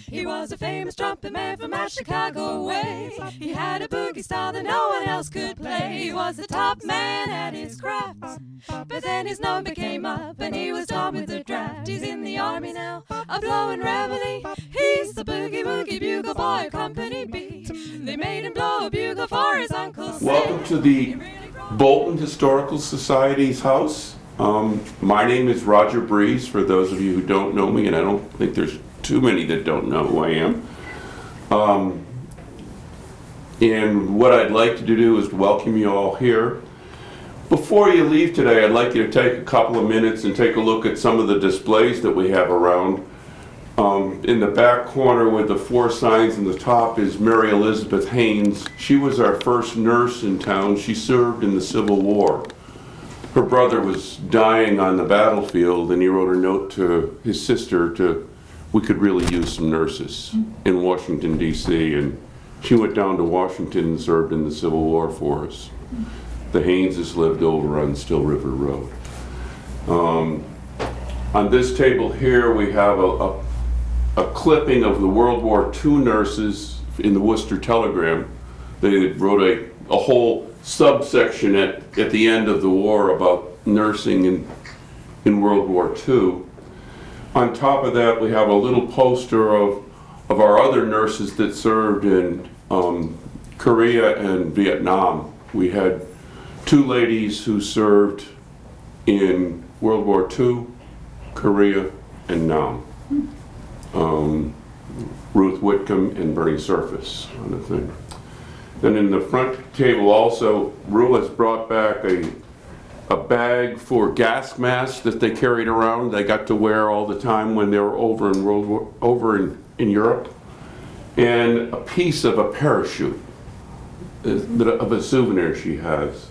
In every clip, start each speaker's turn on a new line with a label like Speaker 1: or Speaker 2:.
Speaker 1: He was a famous trumpet man from out Chicago way. He had a boogie style that no one else could play. He was the top man at his craft, but then his number came up and he was done with the draft. He's in the army now, a blowing reveille. He's the boogie woogie bugle boy of Company B. They made him blow a bugle for his Uncle Sam.
Speaker 2: Welcome to the Bolton Historical Society's house. My name is Roger Breeze, for those of you who don't know me, and I don't think there's too many that don't know who I am. And what I'd like to do is welcome you all here. Before you leave today, I'd like you to take a couple of minutes and take a look at some of the displays that we have around. In the back corner with the 4 signs in the top is Mary Elizabeth Haynes. She was our first nurse in town. She served in the Civil War. Her brother was dying on the battlefield, and he wrote a note to his sister we could really use some nurses in Washington, D.C., and she went down to Washington and served in the Civil War for us. The Hayneses lived over on Still River Road. On this table here, we have a clipping of the World War II nurses in the Worcester Telegram. They wrote a whole subsection at the end of the war about nursing in World War II. On top of that, we have a little poster of our other nurses that served in Korea and Vietnam. We had 2 ladies who served in World War II, Korea, and Nam. Ruth Whitcomb and Bernie Surface on the thing. Then in the front table also, Ruea has brought back a bag for gas masks that they carried around. They got to wear all the time when they were over in Europe, and a piece of a parachute of a souvenir she has.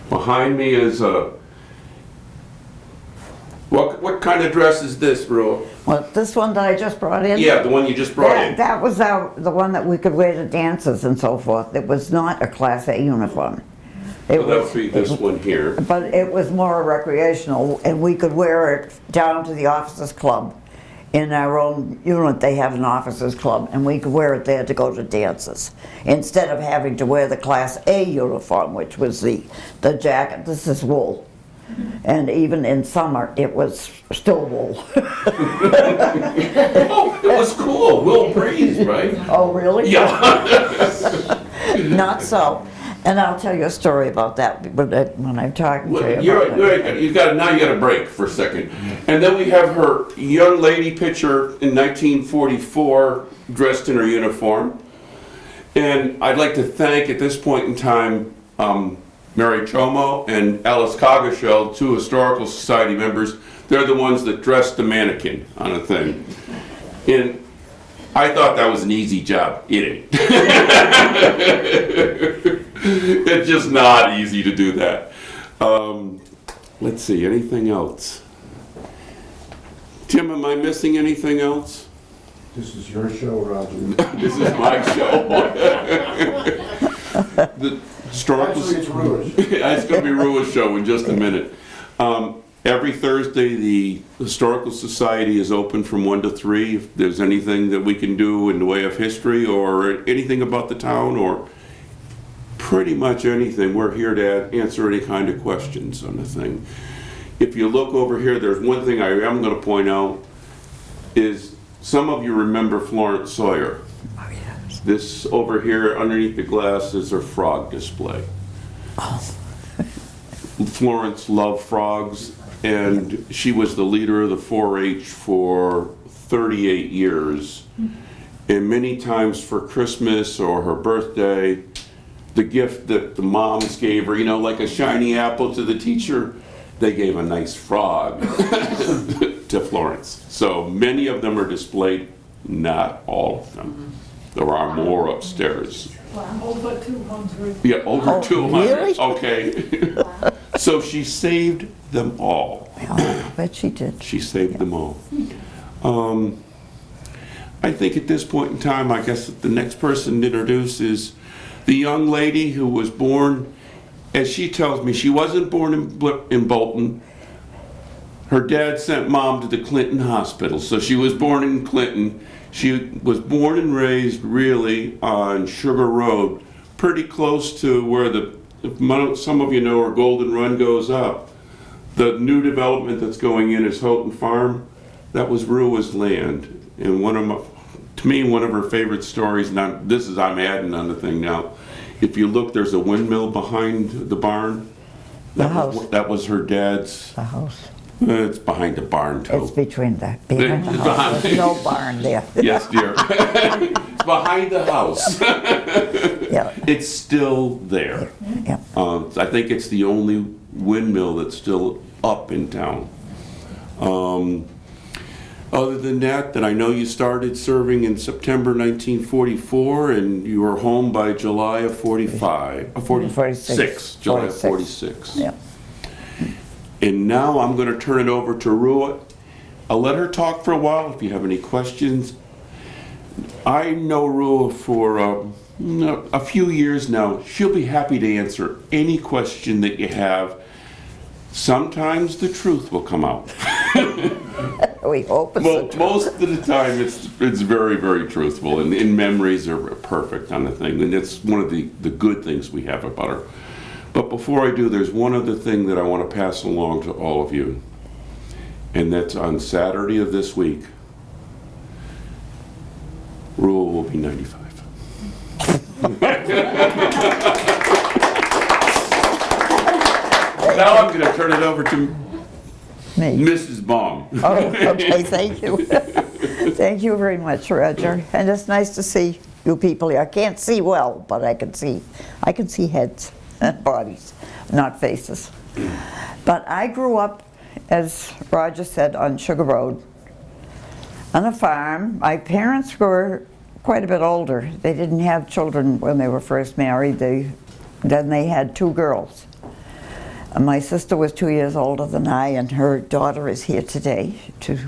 Speaker 2: Behind me is a what kind of dress is this, Ruea?
Speaker 3: Well, this one that I just brought in?
Speaker 2: Yeah, the one you just brought in.
Speaker 3: That was the one that we could wear to dances and so forth. It was not a Class A uniform.
Speaker 2: That would be this one here.
Speaker 3: But it was more recreational, and we could wear it down to the officers' club. In our own unit, they have an officers' club, and we could wear it there to go to dances, instead of having to wear the Class A uniform, which was the jacket. This is wool. And even in summer, it was still wool.
Speaker 2: Oh, it was cool. Will Breeze, right?
Speaker 3: Oh, really?
Speaker 2: Yeah.
Speaker 3: Not so. And I'll tell you a story about that when I'm talking to you.
Speaker 2: Now you got a break for a second. And then we have her young lady picture in 1944, dressed in her uniform. And I'd like to thank, at this point in time, Mary Chomo and Alice Coggeshell, 2 Historical Society members. They're the ones that dressed the mannequin on a thing. And I thought that was an easy job. It ain't. It's just not easy to do that. Let's see, anything else? Tim, am I missing anything else?
Speaker 4: This is your show, Roger.
Speaker 2: This is my show. The historical.
Speaker 4: Actually, it's Ruea's.
Speaker 2: It's going to be Ruea's show in just a minute. Every Thursday, the Historical Society is open from 1 to 3. If there's anything that we can do in the way of history or anything about the town or pretty much anything, we're here to answer any kind of questions on the thing. If you look over here, there's one thing I am going to point out is some of you remember Florence Sawyer.
Speaker 3: Oh, yes.
Speaker 2: This over here underneath the glass is her frog display.
Speaker 3: Oh.
Speaker 2: Florence loved frogs, and she was the leader of the 4-H for 38 years. And many times for Christmas or her birthday, the gift that the moms gave her, like a shiny apple to the teacher, they gave a nice frog to Florence. So many of them are displayed, not all of them. There are more upstairs.
Speaker 5: Over 200.
Speaker 2: Yeah, over 200.
Speaker 3: Really?
Speaker 2: Okay. So she saved them all.
Speaker 3: I bet she did.
Speaker 2: She saved them all. I think at this point in time, I guess the next person to introduce is the young lady who was born, as she tells me, she wasn't born in Bolton. Her dad sent Mom to the Clinton Hospital, so she was born in Clinton. She was born and raised really on Sugar Road, pretty close to where some of you know where Golden Run goes up. The new development that's going in is Houghton Farm. That was Ruea's land. And to me, one of her favorite stories, I'm adding on the thing now. If you look, there's a windmill behind the barn. That was her dad's.
Speaker 3: The house.
Speaker 2: It's behind the barn, too.
Speaker 3: It's behind the house. There's no barn there.
Speaker 2: Yes, dear. It's behind the house.
Speaker 3: Yeah.
Speaker 2: It's still there.
Speaker 3: Yeah.
Speaker 2: I think it's the only windmill that's still up in town. Other than that, I know you started serving in September 1944, and you were home by July of 46. July of 46.
Speaker 3: Yeah.
Speaker 2: And now I'm going to turn it over to Ruea. I'll let her talk for a while if you have any questions. I know Ruea for a few years now. She'll be happy to answer any question that you have. Sometimes the truth will come out.
Speaker 3: We hope it's the truth.
Speaker 2: Most of the time it's very, very truthful, and memories are perfect on the thing, and it's one of the good things we have about her. But before I do, there's one other thing that I want to pass along to all of you, and that's on Saturday of this week, Ruea will be 95. Now I'm going to turn it over to
Speaker 3: Me.
Speaker 2: Mrs. Baum.
Speaker 3: Oh, okay, thank you. Thank you very much, Roger. And it's nice to see you people here. I can't see well, but I can see heads and bodies, not faces. But I grew up, as Roger said, on Sugar Road, on a farm. My parents were quite a bit older. They didn't have children when they were first married. Then they had 2 girls. My sister was 2 years older than I, and her daughter is here today to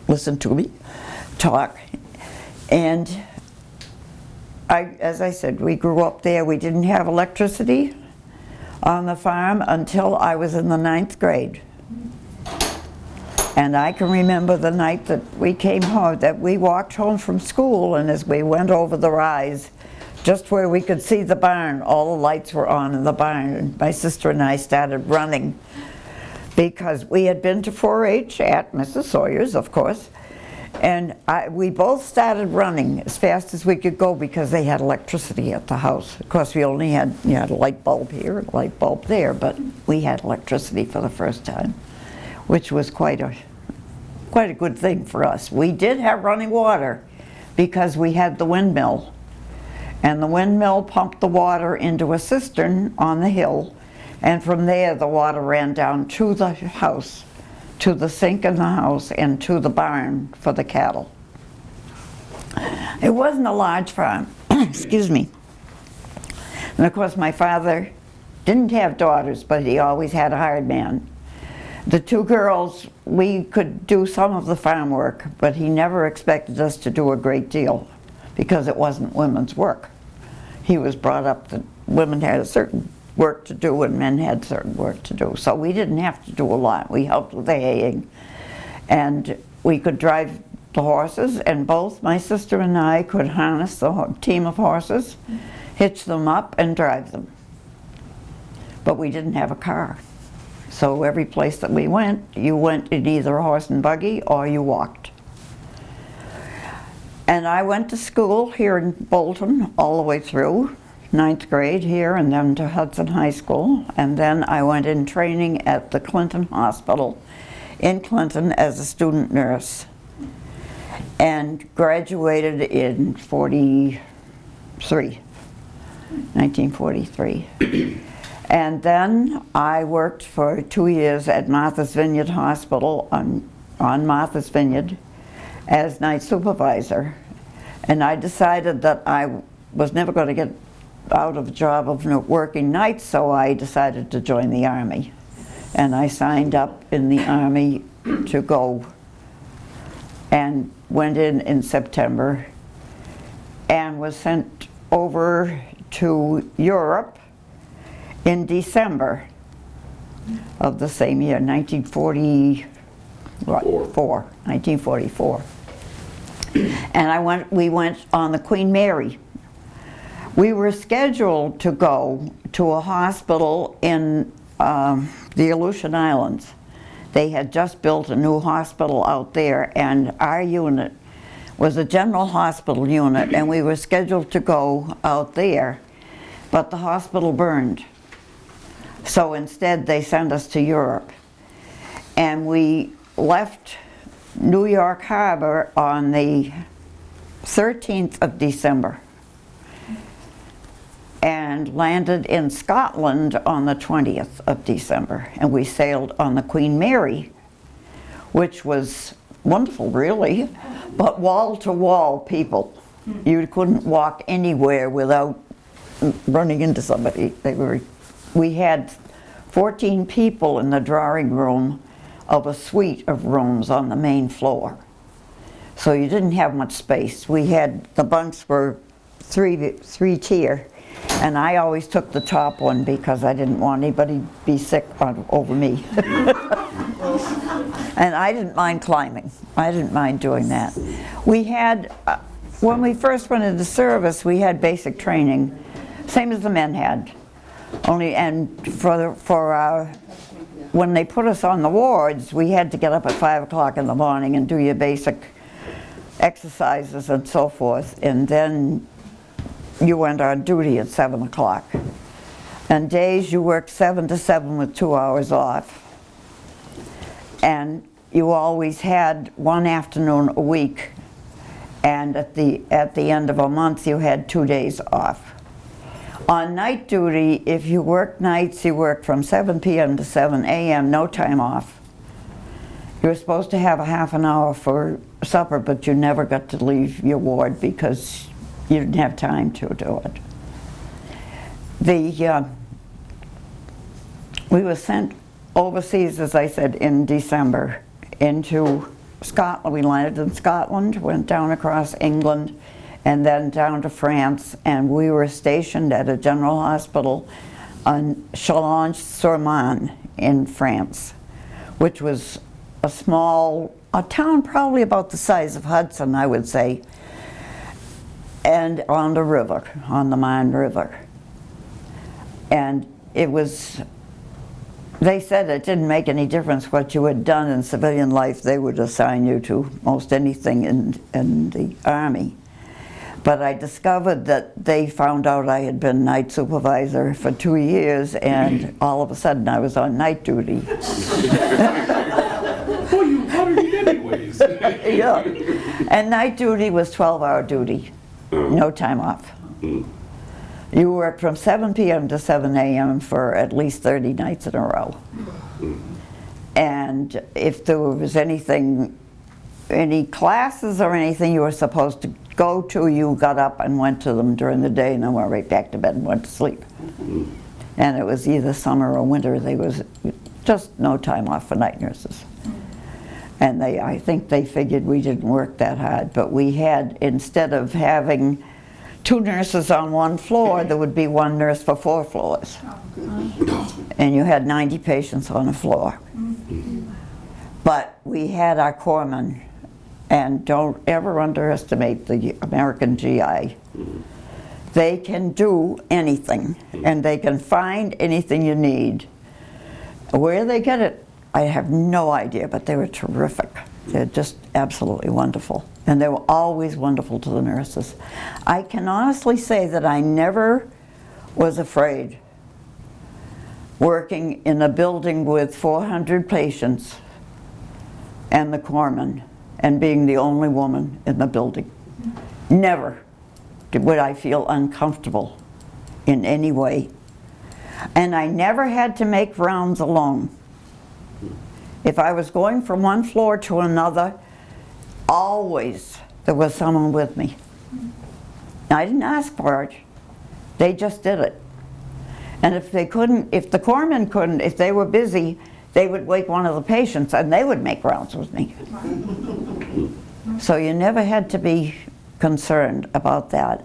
Speaker 3: listen to me talk. And as I said, we grew up there. We didn't have electricity on the farm until I was in the 9th grade. And I can remember the night that we came home, that we walked home from school, and as we went over the rise, just where we could see the barn, all the lights were on in the barn, and my sister and I started running because we had been to 4-H at Mrs. Sawyer's, of course, and we both started running as fast as we could go because they had electricity at the house. Of course, we only had, a light bulb here, a light bulb there, but we had electricity for the first time, which was quite a good thing for us. We did have running water because we had the windmill. And the windmill pumped the water into a cistern on the hill, and from there the water ran down to the house, to the sink in the house, and to the barn for the cattle. It wasn't a large farm, excuse me. And of course my father didn't have daughters, but he always had a hired man. The 2 girls, we could do some of the farm work, but he never expected us to do a great deal, because it wasn't women's work. He was brought up that women had a certain work to do and men had certain work to do. So we didn't have to do a lot. We helped with the haying. And we could drive the horses, and both my sister and I could harness the team of horses, hitch them up, and drive them. But we didn't have a car. So every place that we went, you went in either a horse and buggy or you walked. And I went to school here in Bolton all the way through, 9th grade here, and then to Hudson High School. And then I went in training at the Clinton Hospital in Clinton as a student nurse, and graduated in 1943. And then I worked for 2 years at Martha's Vineyard Hospital on Martha's Vineyard as night supervisor. And I decided that I was never going to get out of a job of working nights, so I decided to join the Army. And I signed up in the Army to go, and went in September, and was sent over to Europe in December of the same year, 1944. 1944. And we went on the Queen Mary. We were scheduled to go to a hospital in the Aleutian Islands. They had just built a new hospital out there, and our unit was a general hospital unit, and we were scheduled to go out there, but the hospital burned. So instead they sent us to Europe. And we left New York Harbor on the 13th of December and landed in Scotland on the 20th of December. And we sailed on the Queen Mary, which was wonderful, really, but wall-to-wall people. You couldn't walk anywhere without running into somebody. We had 14 people in the drawing room of a suite of rooms on the main floor. So you didn't have much space. The bunks were three-tier, and I always took the top one because I didn't want anybody to be sick over me. And I didn't mind climbing. I didn't mind doing that. We had, when we first went into service, we had basic training, same as the men had. When they put us on the wards, we had to get up at 5 o'clock in the morning and do your basic exercises and so forth, and then you went on duty at 7 o'clock. And days you worked 7 to 7 with 2 hours off. And you always had one afternoon a week, and at the end of a month you had 2 days off. On night duty, if you worked nights, you worked from 7 p.m. to 7 a.m., no time off. You were supposed to have a half an hour for supper, but you never got to leave your ward because you didn't have time to do it. We were sent overseas, as I said, in December into Scotland. We landed in Scotland, went down across England, and then down to France, and we were stationed at a general hospital on Chalon-sur-Marne in France, which was a town probably about the size of Hudson, I would say, and on the river, on the Marne River. And they said it didn't make any difference what you had done in civilian life. They would assign you to most anything in the Army. But I discovered that they found out I had been night supervisor for 2 years, and all of a sudden I was on night duty.
Speaker 2: Well, you wanted it anyways.
Speaker 3: Yeah. And night duty was 12-hour duty, no time off. You worked from 7 p.m. to 7 a.m. for at least 30 nights in a row. And if there was any classes or anything you were supposed to go to, you got up and went to them during the day and then went right back to bed and went to sleep. And it was either summer or winter. There was just no time off for night nurses. And I think they figured we didn't work that hard, but we had, instead of having 2 nurses on 1 floor, there would be 1 nurse for 4 floors. And you had 90 patients on a floor. But we had our corpsmen, and don't ever underestimate the American GI. They can do anything, and they can find anything you need. Where they get it, I have no idea, but they were terrific. They're just absolutely wonderful. And they were always wonderful to the nurses. I can honestly say that I never was afraid working in a building with 400 patients and the corpsman and being the only woman in the building. Never would I feel uncomfortable in any way. And I never had to make rounds alone. If I was going from one floor to another, always there was someone with me. I didn't ask for it. They just did it. And if they couldn't, if the corpsmen couldn't, if they were busy, they would wake one of the patients and they would make rounds with me. So you never had to be concerned about that.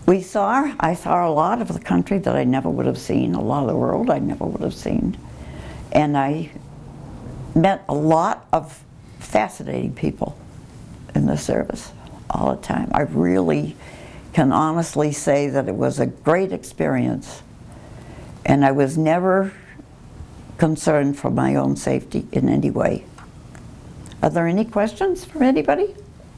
Speaker 3: I saw a lot of the country that I never would have seen, a lot of the world I never would have seen. And met a lot of fascinating people in the service all the time. I really can honestly say that it was a great experience, and I was never concerned for my own safety in any way. Are there any questions from anybody?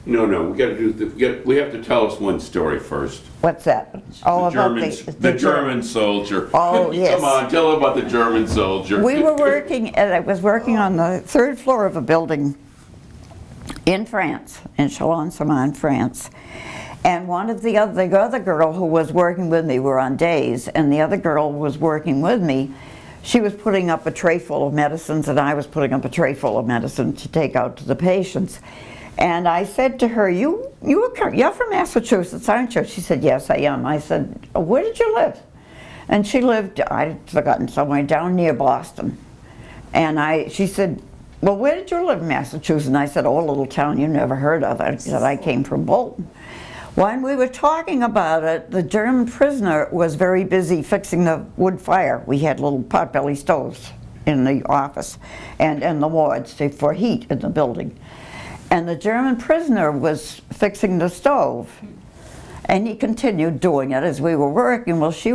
Speaker 2: No, we got to do. We have to tell us one story first.
Speaker 3: What's that? Oh,
Speaker 2: The German soldier.
Speaker 3: Oh, yes.
Speaker 2: Come on, tell about the German soldier.
Speaker 3: We were working, and I was working on the third floor of a building in France, in Chalon-sur-Marne, France. And the other girl who was working with me, were on days, and the other girl was working with me. She was putting up a tray full of medicines, and I was putting up a tray full of medicine to take out to the patients. And I said to her, you're from Massachusetts, aren't you? She said, yes, I am. I said, where did you live? And she lived, I'd forgotten, somewhere down near Boston. And she said, well, where did you live in Massachusetts? And I said, oh, a little town you never heard of. I said, I came from Bolton. When we were talking about it, the German prisoner was very busy fixing the wood fire. We had little potbelly stoves in the office and in the wards for heat in the building. And the German prisoner was fixing the stove. And he continued doing it as we were working. Well, she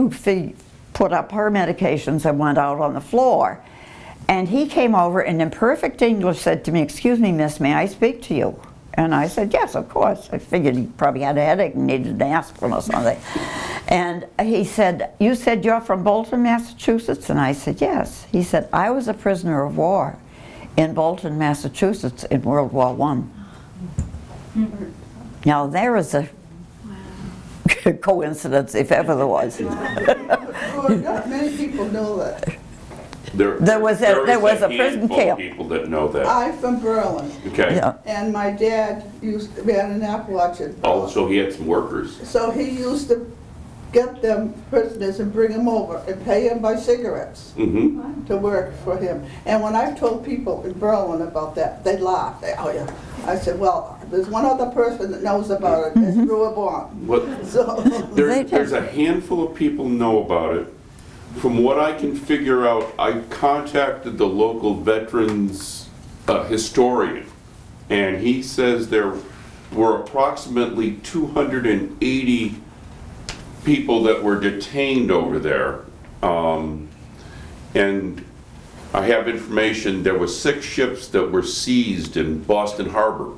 Speaker 3: put up her medications and went out on the floor. And he came over and in perfect English said to me, excuse me, miss, may I speak to you? And I said, yes, of course. I figured he probably had a headache and needed an aspirin or something. And he said, you said you're from Bolton, Massachusetts? And I said, yes. He said, I was a prisoner of war in Bolton, Massachusetts in World War I. Now there is a coincidence, if ever there was.
Speaker 5: Well, not many people know that.
Speaker 2: There
Speaker 3: was a prison camp.
Speaker 2: People that know that.
Speaker 5: I'm from Berlin,
Speaker 2: Okay.
Speaker 3: Yeah.
Speaker 5: and my dad used to be an Appalachian.
Speaker 2: Oh, so he had some workers.
Speaker 5: So he used to get them prisoners and bring them over and pay them by cigarettes
Speaker 2: Mm-hmm.
Speaker 5: to work for him. And when I told people in Berlin about that, they laughed. Oh yeah. I said, well, there's one other person that knows about it. It's Ruea Baum.
Speaker 2: What?
Speaker 5: So
Speaker 2: There's a handful of people know about it. From what I can figure out, I contacted the local veterans historian, and he says there were approximately 280 people that were detained over there. And I have information, there were 6 ships that were seized in Boston Harbor.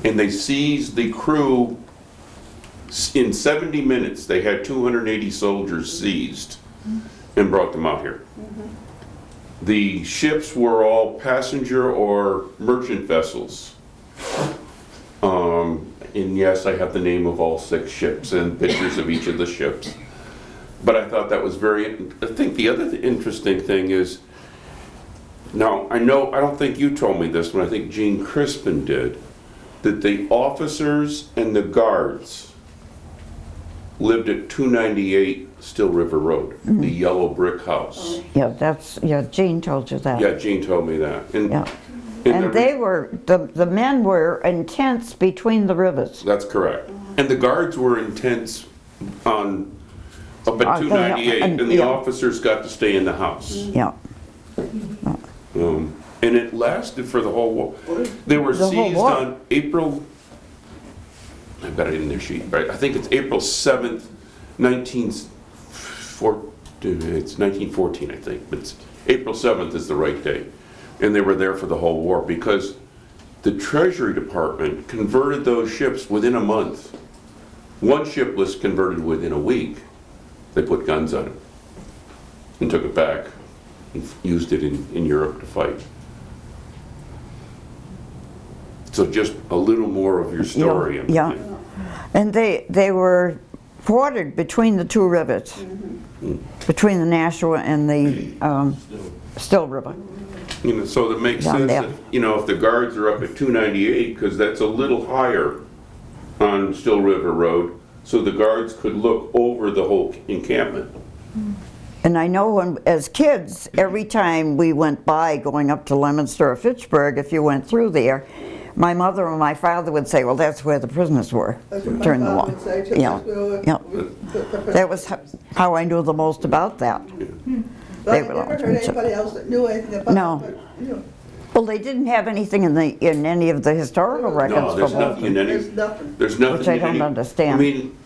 Speaker 2: And they seized the crew in 70 minutes. They had 280 soldiers seized and brought them out here. The ships were all passenger or merchant vessels. And yes, I have the name of all 6 ships and pictures of each of the ships. But I thought that was I think the other interesting thing is, now I don't think you told me this one, I think Gene Crispin did, that the officers and the guards lived at 298 Still River Road, the yellow brick house.
Speaker 3: Yeah, Jean told you that.
Speaker 2: Yeah, Gene told me that.
Speaker 3: And they were, the men were in tents between the rivers.
Speaker 2: That's correct. And the guards were in tents up at 298, and the officers got to stay in the house.
Speaker 3: Yeah.
Speaker 2: And it lasted for the whole war. They were seized on April, I've got it in their sheet, right? I think it's April 7th, 1914, I think. But April 7th is the right date. And they were there for the whole war because the Treasury Department converted those ships within a month. One ship was converted within a week. They put guns on it and took it back and used it in Europe to fight. So just a little more of your story.
Speaker 3: Yeah. And they were quartered between the 2 rivers, between the Nashua and the Still River.
Speaker 2: So that makes sense that, if the guards are up at 298, because that's a little higher on Still River Road, so the guards could look over the whole encampment.
Speaker 3: And I know as kids, every time we went by going up to Leominster or Fitchburg, if you went through there, my mother and my father would say, well, that's where the prisoners were during the war. Yeah. That was how I knew the most about that.
Speaker 5: But I
Speaker 3: were the
Speaker 5: never
Speaker 3: ones
Speaker 5: heard
Speaker 3: who took-
Speaker 5: anybody else that knew anything about
Speaker 3: No.
Speaker 5: it. But, you know,
Speaker 3: Well, they didn't have anything in any of the historical
Speaker 5: No,
Speaker 3: records
Speaker 2: No,
Speaker 3: for
Speaker 2: there's nothing in
Speaker 3: Bolton.
Speaker 2: any.
Speaker 5: There's nothing.
Speaker 2: There's nothing.
Speaker 3: Which I
Speaker 2: in
Speaker 3: don't
Speaker 2: any-
Speaker 3: understand.
Speaker 2: I mean,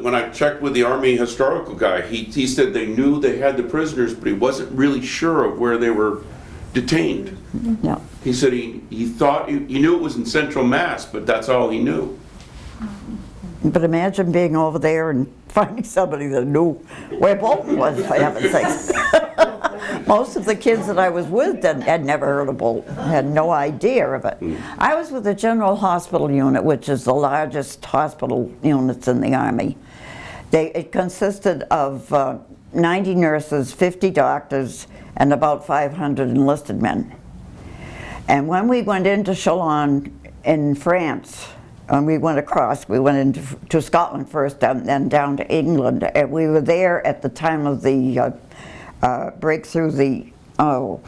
Speaker 2: when I checked with the Army historical guy, he said they knew they had the prisoners, but he wasn't really sure of where they were detained.
Speaker 3: No.
Speaker 2: He said he thought, he knew it was in Central Mass, but that's all he knew.
Speaker 3: But imagine being over there and finding somebody that knew where Bolton was, for heaven's sakes. Most of the kids that I was with had never heard of Bolton, had no idea of it. I was with the General Hospital Unit, which is the largest hospital units in the Army. It consisted of 90 nurses, 50 doctors, and about 500 enlisted men. And when we went into Chalon in France, and we went across, we went into Scotland first and then down to England, and we were there at the time of the breakthrough, Battle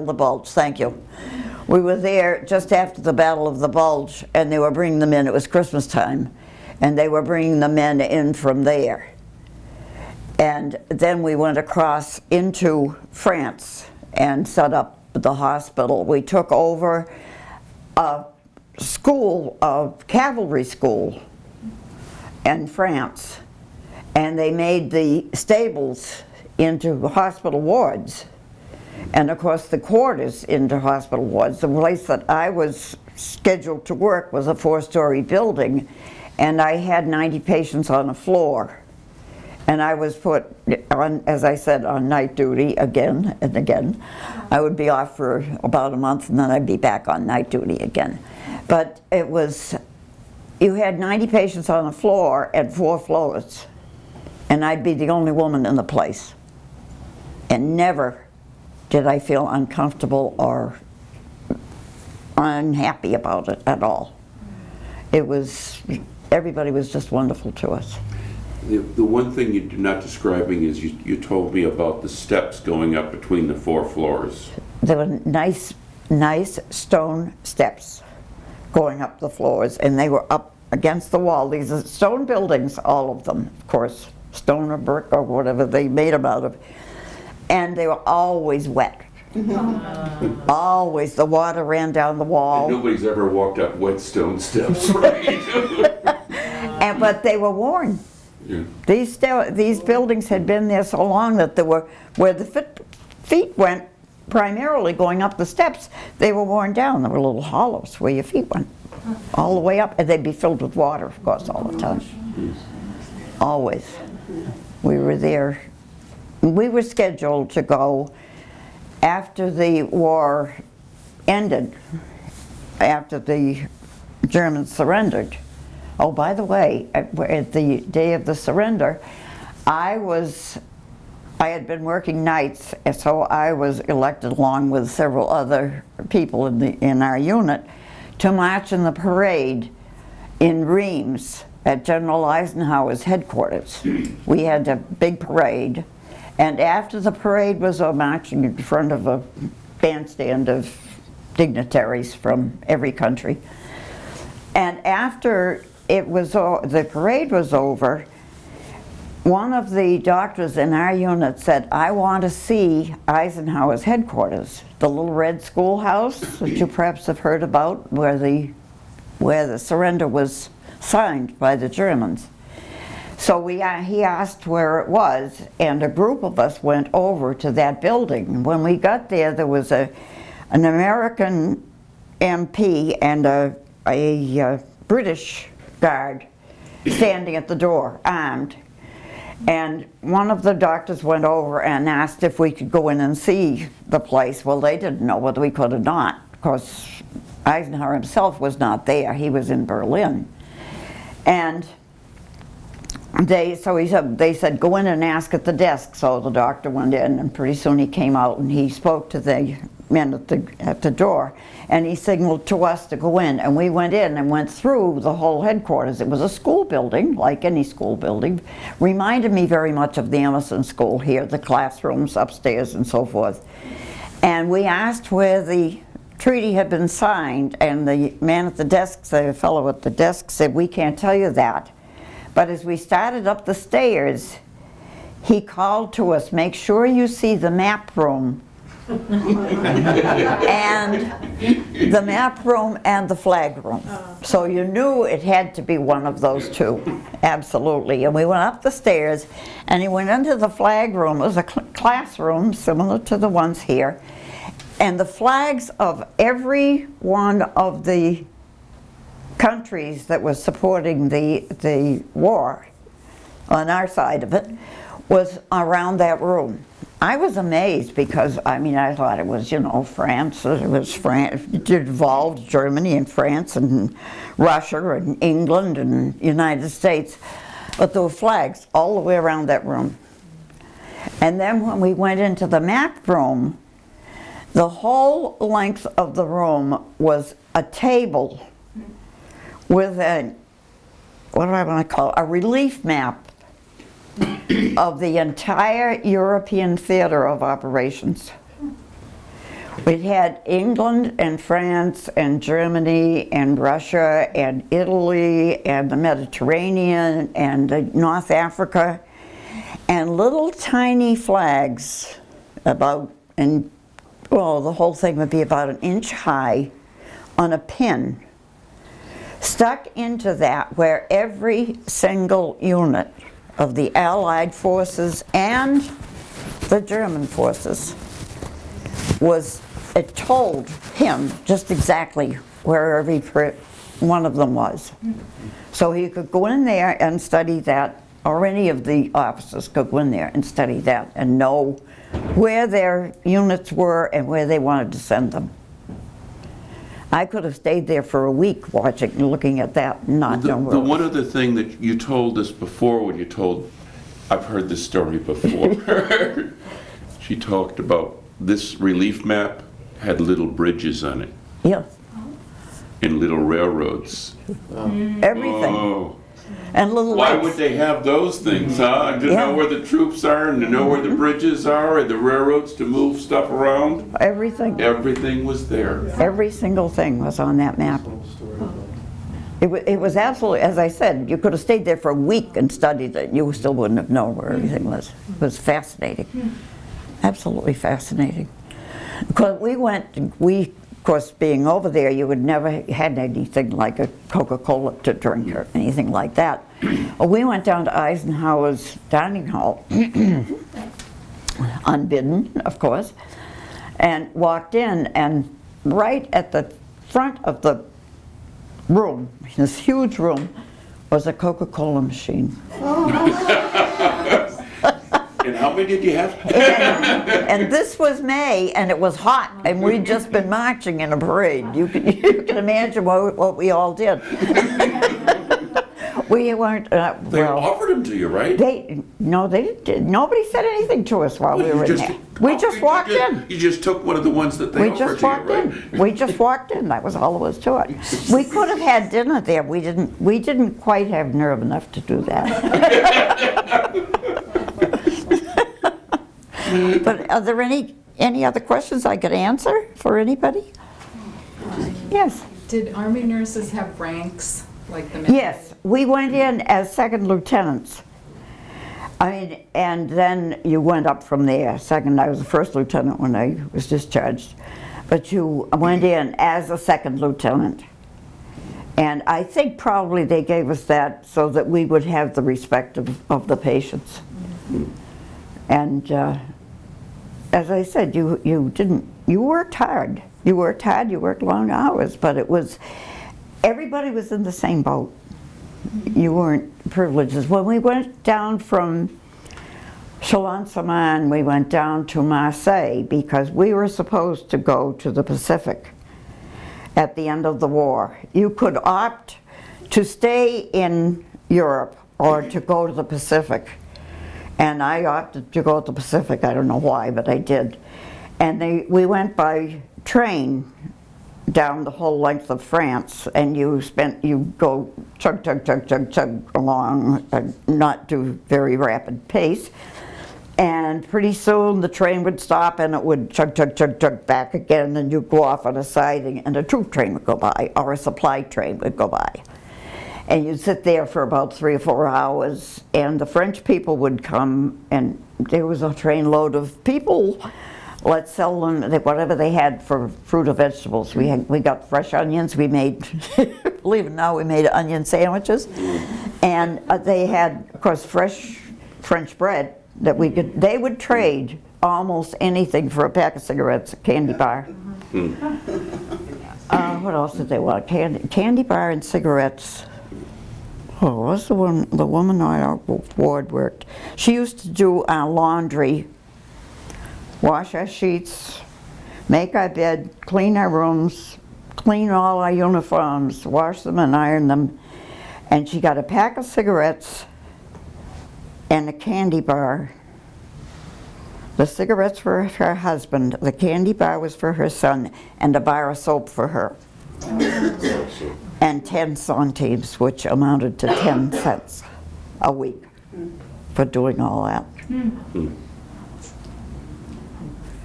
Speaker 3: of the Bulge, thank you. We were there just after the Battle of the Bulge, and they were bringing them in, it was Christmas time, and they were bringing the men in from there. And then we went across into France and set up the hospital. We took over a school, a cavalry school in France, and they made the stables into hospital wards, and of course the quarters into hospital wards. The place that I was scheduled to work was a 4-story building, and I had 90 patients on the floor. And I was put on, as I said, on night duty again and again. I would be off for about a month and then I'd be back on night duty again. But it was, you had 90 patients on the floor at 4 floors, and I'd be the only woman in the place. And never did I feel uncomfortable or unhappy about it at all. It was, everybody was just wonderful to us.
Speaker 2: The one thing you're not describing is you told me about the steps going up between the 4 floors.
Speaker 3: There were nice stone steps going up the floors, and they were up against the wall. These are stone buildings, all of them, of course, stone or brick or whatever they made them out of. And they were always wet. Always, the water ran down the wall.
Speaker 2: And nobody's ever walked up wet stone steps, right?
Speaker 3: But they were worn.
Speaker 2: Yeah.
Speaker 3: These buildings had been there so long that they were, where the feet went, primarily going up the steps, they were worn down. There were little hollows where your feet went, all the way up, and they'd be filled with water, of course, all the time. Always. We were there. We were scheduled to go after the war ended, after the Germans surrendered. Oh, by the way, at the day of the surrender, I had been working nights, so I was elected along with several other people in our unit to march in the parade in Reims at General Eisenhower's headquarters. We had a big parade, and after the parade was marching in front of a bandstand of dignitaries from every country, and after the parade was over, one of the doctors in our unit said, "I want to see Eisenhower's headquarters, the little red schoolhouse that you perhaps have heard about, where the surrender was signed by the Germans." So he asked where it was, and a group of us went over to that building. When we got there, there was an American MP and a British guard standing at the door, armed. And one of the doctors went over and asked if we could go in and see the place. Well, they didn't know whether we could or not, because Eisenhower himself was not there. He was in Berlin. And they said, "Go in and ask at the desk." So the doctor went in, and pretty soon he came out and he spoke to the men at the door, and he signaled to us to go in, and we went in and went through the whole headquarters. It was a school building, like any school building. Reminded me very much of the Emerson School here, the classrooms upstairs and so forth. And we asked where the treaty had been signed, and the man at the desk, the fellow at the desk said, "We can't tell you that." But as we started up the stairs, he called to us, make sure you see the map room. And the map room and the flag room. So you knew it had to be one of those two, absolutely. And we went up the stairs and he went into the flag room. It was a classroom similar to the ones here. And the flags of every one of the countries that was supporting the war on our side of it was around that room. I was amazed because, I mean, I thought it was, you know, France, it involved Germany and France and Russia and England and United States, but there were flags all the way around that room. And then when we went into the map room, the whole length of the room was a table with a, what do I want to call it, a relief map of the entire European theater of operations. We had England and France and Germany and Russia and Italy and the Mediterranean and North Africa, and little tiny flags about, and well, the whole thing would be about an inch high on a pin stuck into that, where every single unit of the Allied forces and the German forces was, it told him just exactly where every one of them was. So he could go in there and study that, or any of the officers could go in there and study that and know where their units were and where they wanted to send them. I could have stayed there for a week watching and looking at that and not know where.
Speaker 2: The one other thing that you told us before, when you told, I've heard this story before. She talked about this relief map had little bridges on it.
Speaker 3: Yeah.
Speaker 2: And little railroads.
Speaker 3: Everything.
Speaker 2: Oh.
Speaker 3: And little
Speaker 2: Why
Speaker 3: lakes.
Speaker 2: would they have those things, huh? To know where the troops are and to know where the bridges are and the railroads to move stuff around?
Speaker 3: Everything.
Speaker 2: Everything was there.
Speaker 3: Every single thing was on that map. It was absolutely, as I said, you could have stayed there for a week and studied it. You still wouldn't have known where everything was. It was fascinating. Absolutely fascinating. Because of course, being over there, you would never had anything like a Coca-Cola to drink or anything like that. Well, we went down to Eisenhower's dining hall, unbidden, of course, and walked in, and right at the front of the room, this huge room, was a Coca-Cola machine.
Speaker 2: And how many did you have?
Speaker 3: And this was May, and it was hot, and we'd just been marching in a parade. You can imagine what we all did. We weren't,
Speaker 2: They offered them to you, right?
Speaker 3: No, they didn't. Nobody said anything to us while we were in there. We just walked in.
Speaker 2: You just took one of the ones that they offered to you, right?
Speaker 3: We just walked in. That was all there was to it. We could have had dinner there. We didn't quite have nerve enough to do that. But are there any other questions I could answer for anybody? Yes.
Speaker 6: Did Army nurses have ranks like the men?
Speaker 3: Yes, we went in as second lieutenants. I mean, and then you went up from there. I was the first lieutenant when I was discharged. But you went in as a second lieutenant. And I think probably they gave us that so that we would have the respect of the patients. And as I said, you worked hard. You worked hard, you worked long hours, but everybody was in the same boat. You weren't privileged. When we went down from Chalon-sur-Marne, we went down to Marseille because we were supposed to go to the Pacific at the end of the war. You could opt to stay in Europe or to go to the Pacific. And I opted to go to the Pacific. I don't know why, but I did. And we went by train down the whole length of France, and you go chug, chug, chug, chug, chug along, not do very rapid pace. And pretty soon the train would stop and it would chug, chug, chug, chug back again, and you'd go off on a siding and a troop train would go by, or a supply train would go by. And you'd sit there for about 3 or 4 hours, and the French people would come, and there was a trainload of people. Let's sell them whatever they had for fruit or vegetables. We got fresh onions. We made, believe it or not, we made onion sandwiches, and they had, of course, fresh French bread that they would trade almost anything for a pack of cigarettes, a candy bar. What else did they want? Candy bar and cigarettes. Oh, what was the woman on our ward worked? She used to do our laundry, wash our sheets, make our bed, clean our rooms, clean all our uniforms, wash them and iron them. And she got a pack of cigarettes and a candy bar. The cigarettes were for her husband, the candy bar was for her son, and a bar of soap for her. And 10 centimes, which amounted to 10 cents a week for doing all that.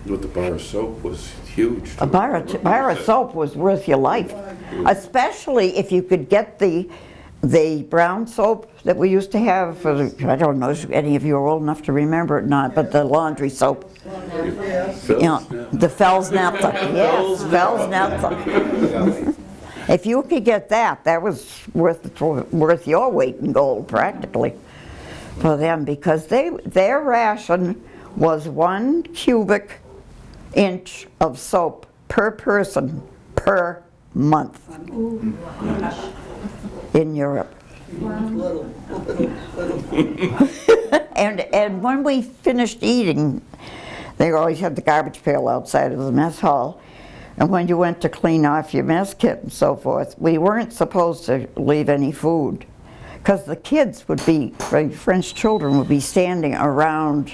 Speaker 2: But the bar of soap was huge.
Speaker 3: A bar of soap was worth your life, especially if you could get the brown soap that we used to have for the, I don't know if any of you are old enough to remember it or not, but the laundry soap. You know, the Felsnetzer. Yes, Felsnetzer. If you could get that, that was worth your weight in gold, practically, for them, because their ration was 1 cubic inch of soap per person per month in Europe. And when we finished eating, they always had the garbage pail outside of the mess hall. And when you went to clean off your mess kit and so forth, we weren't supposed to leave any food, because the kids would be, French children would be standing around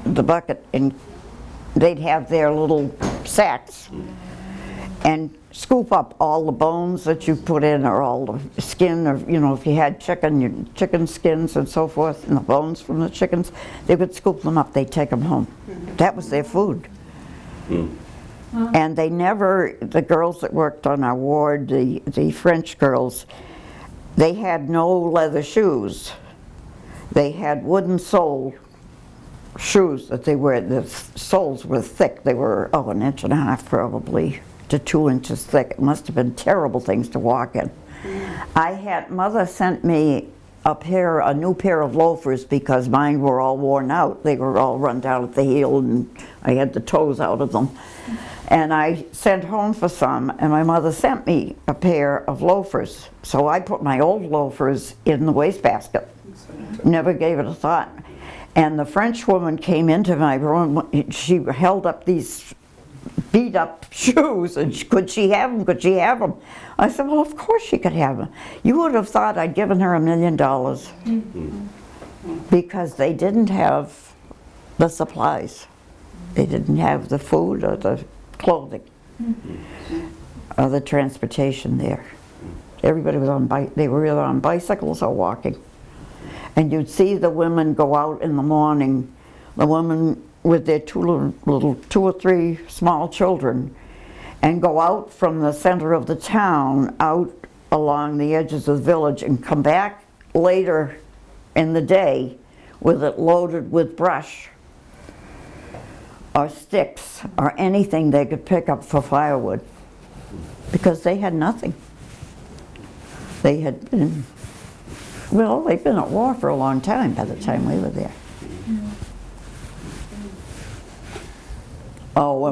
Speaker 3: the bucket, and they'd have their little sacks and scoop up all the bones that you put in, or all the skin, or, you know, if you had chicken, your chicken skins and so forth, and the bones from the chickens, they would scoop them up, they'd take them home. That was their food. And they never, the girls that worked on our ward, the French girls, they had no leather shoes. They had wooden sole shoes that they wear. The soles were thick. They were, 1.5 inches probably to 2 inches thick. It must have been terrible things to walk in. Mother sent me a new pair of loafers, because mine were all worn out. They were all run down at the heel, and I had the toes out of them. And I sent home for some, and my mother sent me a pair of loafers. So I put my old loafers in the wastebasket. Never gave it a thought. And the French woman came into my room. She held up these beat up shoes, and could she have them? Could she have them? I said, well, of course she could have them. You would have thought I'd given her $1 million, because they didn't have the supplies. They didn't have the food or the clothing or the transportation there. Everybody was they were either on bicycles or walking. And you'd see the women go out in the morning, the women with their 2 or 3 small children, and go out from the center of the town, out along the edges of the village, and come back later in the day with it loaded with brush or sticks or anything they could pick up for firewood, because they had nothing. They had been, well, they'd been at war for a long time by the time we were there.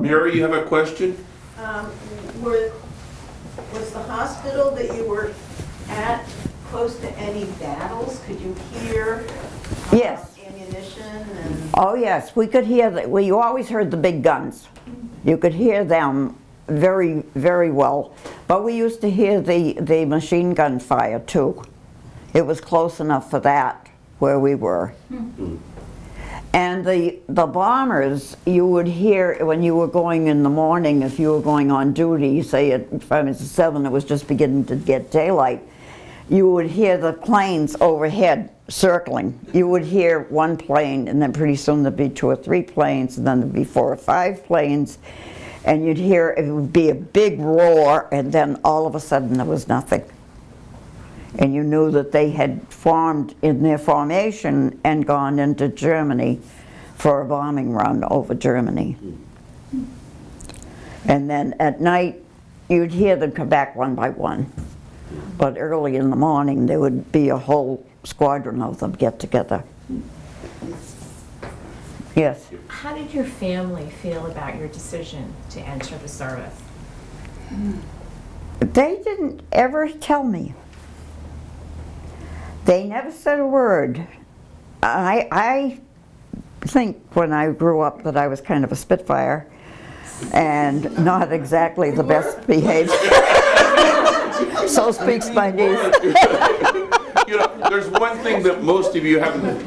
Speaker 2: Mary, you have a question?
Speaker 7: Was the hospital that you were at close to any battles? Could you hear
Speaker 3: Yes.
Speaker 7: ammunition? And
Speaker 3: Oh yes, we could hear you always heard the big guns. You could hear them very, very well. But we used to hear the machine gun fire too. It was close enough for that where we were. And the bombers, you would hear when you were going in the morning, if you were going on duty, say at 7, it was just beginning to get daylight, you would hear the planes overhead circling. You would hear one plane, and then pretty soon there'd be 2 or 3 planes, and then there'd be 4 or 5 planes, and you'd hear it would be a big roar, and then all of a sudden there was nothing. And you knew that they had formed in their formation and gone into Germany for a bombing run over Germany. And then at night, you'd hear them come back one by one. But early in the morning, there would be a whole squadron of them get together. Yes?
Speaker 8: How did your family feel about your decision to enter the service?
Speaker 3: They didn't ever tell me. They never said a word. I think when I grew up that I was kind of a spitfire and not exactly the best behaved. So speaks my niece.
Speaker 2: You know, there's one thing that most of you haven't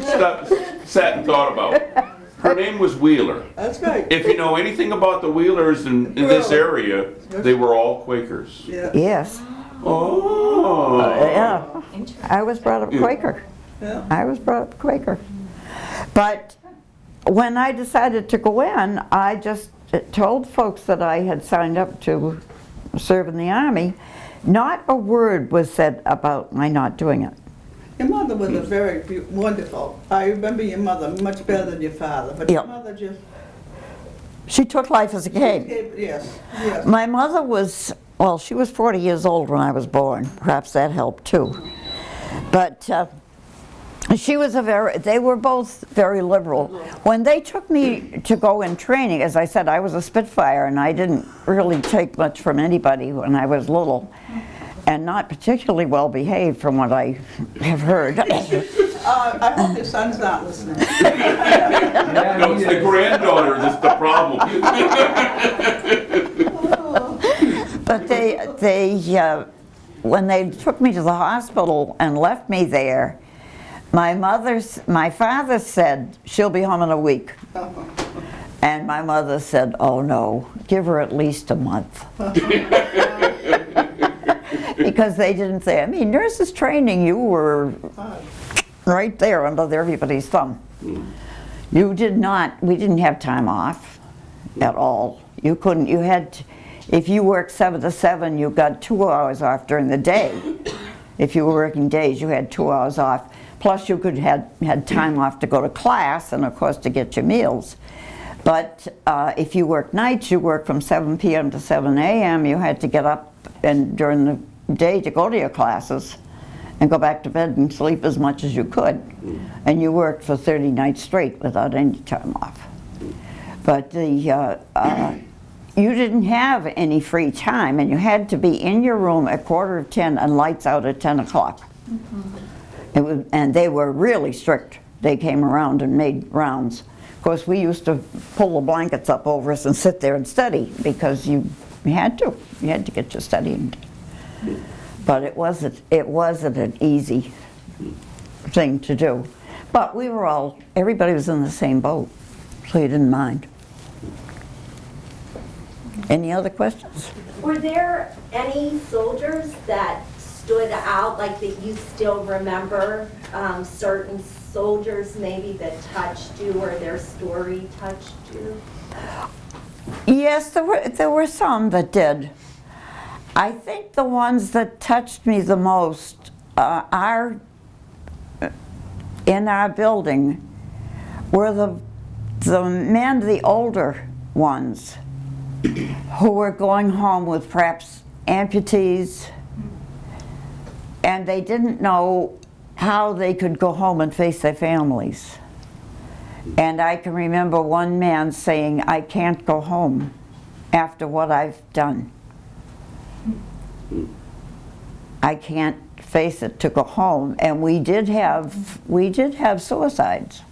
Speaker 2: sat and thought about. Her name was Wheeler.
Speaker 5: That's right.
Speaker 2: If you know anything about the Wheelers in this area, they were all Quakers.
Speaker 5: Yeah.
Speaker 3: Yes.
Speaker 2: Oh.
Speaker 3: Yeah. I was brought up Quaker.
Speaker 5: Yeah.
Speaker 3: I was brought up Quaker. But when I decided to go in, I just told folks that I had signed up to serve in the Army. Not a word was said about my not doing it.
Speaker 5: Your mother was a very wonderful. I remember your mother much better than your father, but your
Speaker 3: Yep.
Speaker 5: mother just
Speaker 3: She took life as it came.
Speaker 5: yes, yes.
Speaker 3: My mother was, well, she was 40 years old when I was born. Perhaps that helped too. But she was they were both very liberal. When they took me to go in training, as I said, I was a Spitfire and I didn't really take much from anybody when I was little. And not particularly well behaved from what I have heard.
Speaker 5: I hope your son's not listening.
Speaker 2: No, it's the granddaughter that's the problem.
Speaker 3: But when they took me to the hospital and left me there, my father said, she'll be home in a week. And my mother said, oh no, give her at least a month. Because they didn't say, I mean, nurses training, you were right there under everybody's thumb. We didn't have time off at all. You couldn't, if you worked 7 to 7, you got 2 hours off during the day. If you were working days, you had 2 hours off. Plus you had time off to go to class and of course to get your meals. But if you worked nights, you worked from 7 p.m. to 7 a.m. You had to get up and during the day to go to your classes and go back to bed and sleep as much as you could. And you worked for 30 nights straight without any time off. But you didn't have any free time and you had to be in your room at 9:45 and lights out at 10 o'clock. And they were really strict. They came around and made rounds. Of course, we used to pull the blankets up over us and sit there and study because you had to. You had to get your studying. But it wasn't an easy thing to do. But everybody was in the same boat, so you didn't mind. Any other questions?
Speaker 7: Were there any soldiers that stood out, like that you still remember, certain soldiers maybe that touched you or their story touched you?
Speaker 3: Yes, there were some that did. I think the ones that touched me the most in our building were the men, the older ones, who were going home with perhaps amputees, and they didn't know how they could go home and face their families. And I can remember one man saying, I can't go home after what I've done. I can't face it to go home. And we did have suicides.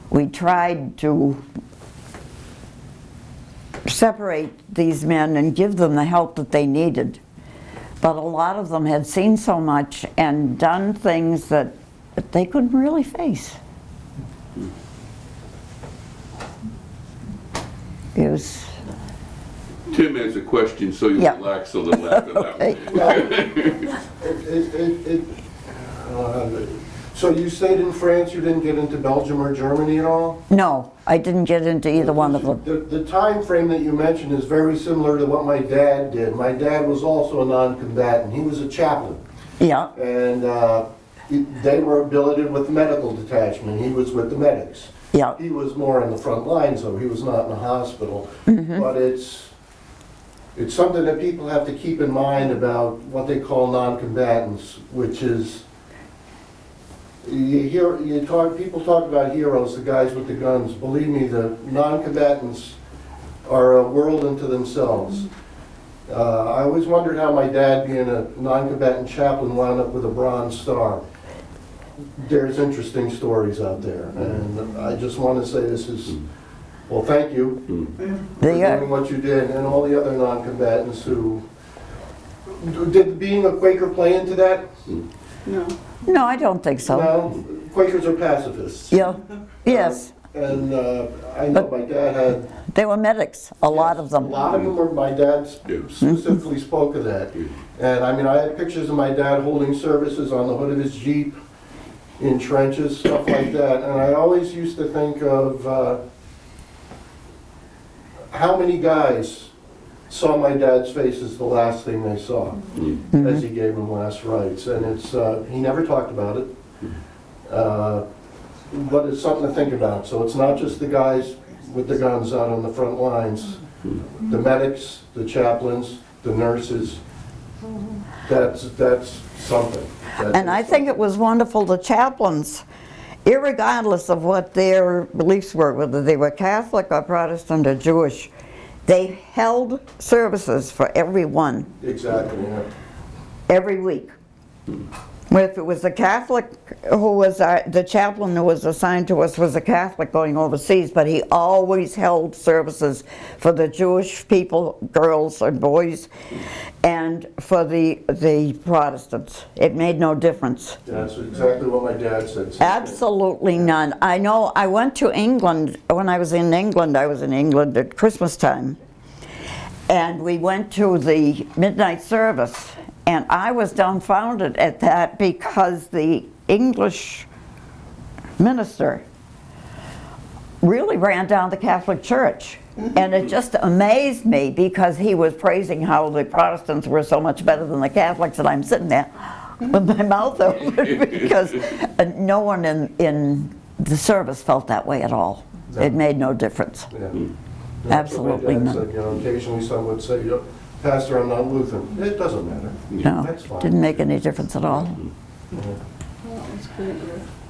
Speaker 3: We tried to separate these men and give them the help that they needed. But a lot of them had seen so much and done things that they couldn't really face. It was...
Speaker 2: Tim has a question, so you relax a little after that.
Speaker 3: Okay.
Speaker 4: So you stayed in France, you didn't get into Belgium or Germany at all?
Speaker 3: No, I didn't get into either one of them.
Speaker 4: The time frame that you mentioned is very similar to what my dad did. My dad was also a non-combatant. He was a chaplain.
Speaker 3: Yeah,
Speaker 4: And they were billeted with the medical detachment. He was with the medics.
Speaker 3: yeah.
Speaker 4: He was more on the front lines, though. He was not in the hospital. But it's something that people have to keep in mind about what they call non-combatants, which is, people talk about heroes, the guys with the guns. Believe me, the non-combatants are a world unto themselves. I always wondered how my dad, being a non-combatant chaplain, wound up with a Bronze Star. There's interesting stories out there, and I just want to say this is, well, thank you for doing what you did, and all the other non-combatants who, did being a Quaker play into that?
Speaker 5: No.
Speaker 3: No, I don't think so.
Speaker 4: No, Quakers are pacifists.
Speaker 3: Yeah, yes.
Speaker 4: And I know my dad had.
Speaker 3: They were medics, a lot of
Speaker 4: A
Speaker 3: them.
Speaker 4: lot of them were, my dad specifically spoke of that. And I mean, I had pictures of my dad holding services on the hood of his Jeep, in trenches, stuff like that. And I always used to think of how many guys saw my dad's face as the last thing they saw as he gave them last rites. And it's, he never talked about it. But it's something to think about. So it's not just the guys with the guns out on the front lines. The medics, the chaplains, the nurses, that's something.
Speaker 3: And I think it was wonderful, the chaplains, irregardless of what their beliefs were, whether they were Catholic or Protestant or Jewish, they held services for everyone.
Speaker 4: Exactly, yeah.
Speaker 3: Every week. If it was a Catholic who was the chaplain who was assigned to us was a Catholic going overseas, but he always held services for the Jewish people, girls and boys, and for the Protestants. It made no difference.
Speaker 4: That's exactly what my dad said.
Speaker 3: Absolutely none. I know I went to England, when I was in England at Christmas time, and we went to the midnight service. And I was dumbfounded at that because the English minister really ran down the Catholic Church. And it just amazed me because he was praising how the Protestants were so much better than the Catholics, and I'm sitting there with my mouth open because no one in the service felt that way at all. It made no difference.
Speaker 4: Yeah.
Speaker 3: Absolutely
Speaker 4: none.
Speaker 3: none.
Speaker 4: You know, occasionally someone would say, Pastor, I'm not Lutheran. It doesn't matter.
Speaker 3: No,
Speaker 4: That's fine.
Speaker 3: didn't make any difference at all.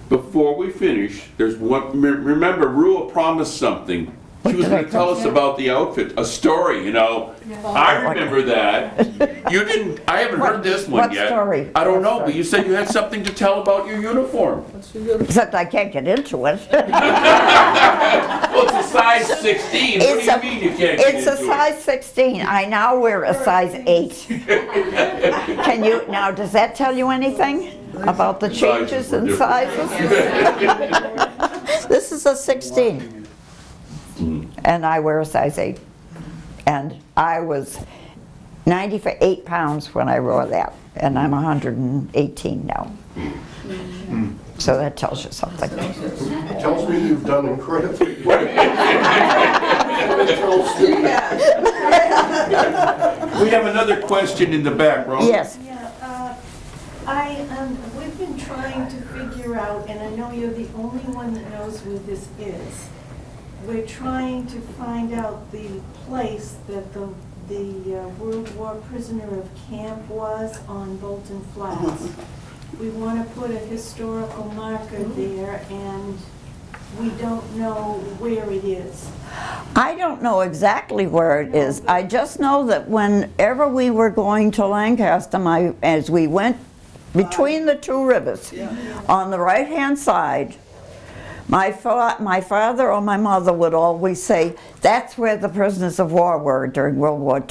Speaker 2: Before we finish, there's one, remember, Ruea promised something. She was going to tell us about the outfit, a story, you know. I remember that. You didn't, I haven't heard this one
Speaker 3: What
Speaker 2: yet.
Speaker 3: story?
Speaker 2: I don't
Speaker 3: What
Speaker 2: know,
Speaker 3: story?
Speaker 2: but you said you had something to tell about your uniform.
Speaker 3: Except I can't get into it.
Speaker 2: Well, it's a size 16. What do you mean you can't get
Speaker 3: It's a
Speaker 2: into
Speaker 3: size 16. I now wear a size 8. Can you, now does that tell you anything about the changes in sizes? This is a 16. And I wear a size 8. And I was 98 pounds when I wore that. And I'm 118 now. So that tells you something.
Speaker 4: It tells me you've done incredibly well.
Speaker 2: We have another question in the back, Ron.
Speaker 3: Yes.
Speaker 9: Yeah, we've been trying to figure out, and I know you're the only one that knows where this is. We're trying to find out the place that the World War prisoner of camp was on Bolton Flats. We want to put a historical marker there, and we don't know where it is.
Speaker 3: I don't know exactly where it is. I just know that whenever we were going to Lancaster, as we went between the two rivers, on the right-hand side, my father or my mother would always say, that's where the prisoners of war were during World War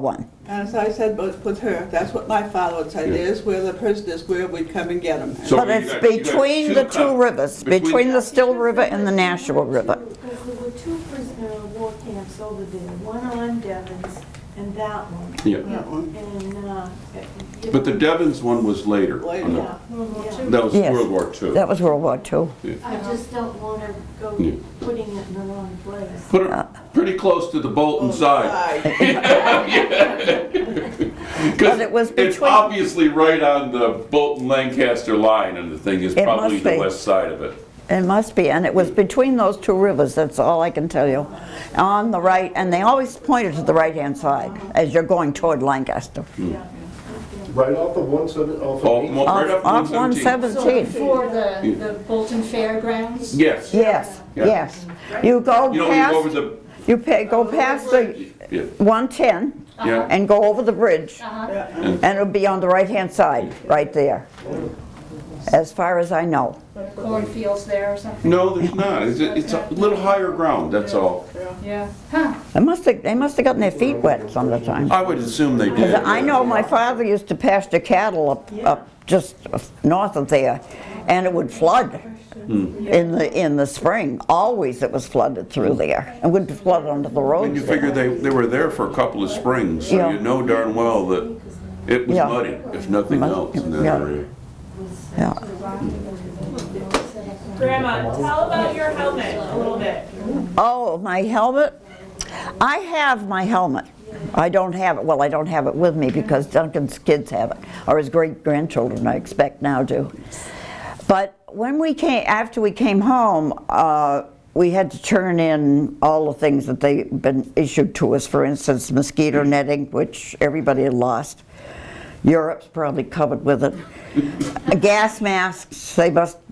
Speaker 3: I.
Speaker 5: As I said with her, that's what my father would say, there's where the prisoners were, we'd come and get them.
Speaker 2: So
Speaker 3: But
Speaker 2: you
Speaker 3: it's
Speaker 2: got- you got
Speaker 3: between the two rivers, between the Still River and the Nashua River.
Speaker 9: Because there were two prisoner of war camps over there, one on Devon's and that one.
Speaker 2: Yeah.
Speaker 9: And,
Speaker 2: But the Devon's one was later.
Speaker 5: Later.
Speaker 2: on the-
Speaker 9: yeah.
Speaker 2: That was
Speaker 3: Yes.
Speaker 2: World War II.
Speaker 3: That was World War II.
Speaker 9: I just don't want to go
Speaker 2: Yeah.
Speaker 9: putting it in the wrong place.
Speaker 2: Put it pretty close to the Bolton side. Because
Speaker 3: it was
Speaker 2: it's
Speaker 3: between-
Speaker 2: obviously right on the Bolton-Lancaster line, and the thing is
Speaker 3: It
Speaker 2: probably
Speaker 3: must
Speaker 2: the
Speaker 3: be.
Speaker 2: west side of it.
Speaker 3: It must be, and it was between those two rivers, that's all I can tell you. On the right, and they always pointed to the right-hand side as you're going toward Lancaster.
Speaker 4: Right off of 17, off of
Speaker 2: Oh,
Speaker 4: 18.
Speaker 2: right up
Speaker 3: Off
Speaker 2: 117.
Speaker 3: 117.
Speaker 8: For the Bolton Fairgrounds?
Speaker 2: Yes.
Speaker 3: Yes,
Speaker 2: Yeah.
Speaker 3: yes. You go
Speaker 2: You know, you go over
Speaker 3: past,
Speaker 2: the,
Speaker 3: go past the
Speaker 2: yeah,
Speaker 3: 110
Speaker 2: yeah.
Speaker 3: and go over the bridge,
Speaker 8: Uh-huh.
Speaker 3: and it'll be on the right-hand side, right there, as far as I know.
Speaker 8: Cornfields there or something?
Speaker 2: No, there's not. It's a little higher ground, that's all.
Speaker 8: Yeah. Huh.
Speaker 3: They must have gotten their feet wet some of the time.
Speaker 2: I would assume they did.
Speaker 3: I know my father used to pasture cattle up just north of there, and it would flood in the spring. Always it was flooded through there. It would flood under the roads.
Speaker 2: And you
Speaker 3: there.
Speaker 2: figure they were there for a couple of springs, so
Speaker 3: Yeah.
Speaker 2: you know darn well that it was
Speaker 3: Yeah.
Speaker 2: muddy, if nothing else in that
Speaker 3: Yeah.
Speaker 2: area.
Speaker 3: Yeah.
Speaker 6: Grandma, tell about your helmet a little bit.
Speaker 3: Oh, my helmet? I have my helmet. I don't have it. Well, I don't have it with me because Duncan's kids have it, or his great-grandchildren, I expect now do. But when we came, after we came home, we had to turn in all the things that they'd been issued to us. For instance, mosquito netting, which everybody had lost. Europe's probably covered with it. Gas masks,